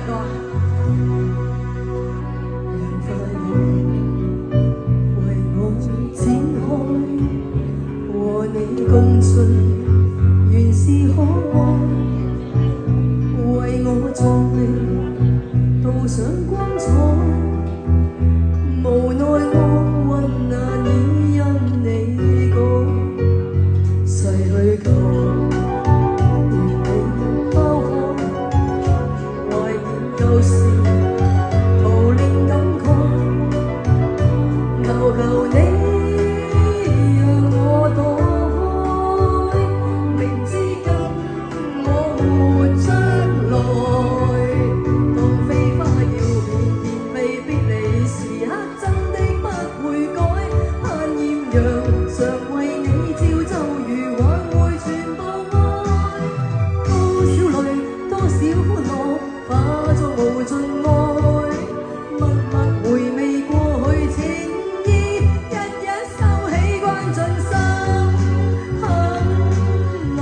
歌。讓快樂為我展開，和你共進原是可愛，為我盡力導上光彩，無奈我困難已因你改，逝去舊年你拋開，懷念舊時無令感慨，求求你讓我躲開，明知跟我活將來，當飛花要片片被逼離時刻真的不會改，盼豔陽常為你照奏如挽回全部愛，多少淚多少歡樂化作無盡愛，默默回味過去情意，日日收起關進心很耐。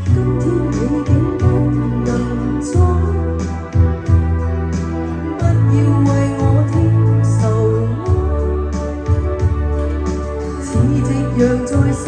今天你竟不能再，不要為我添愁哀，似夕陽在山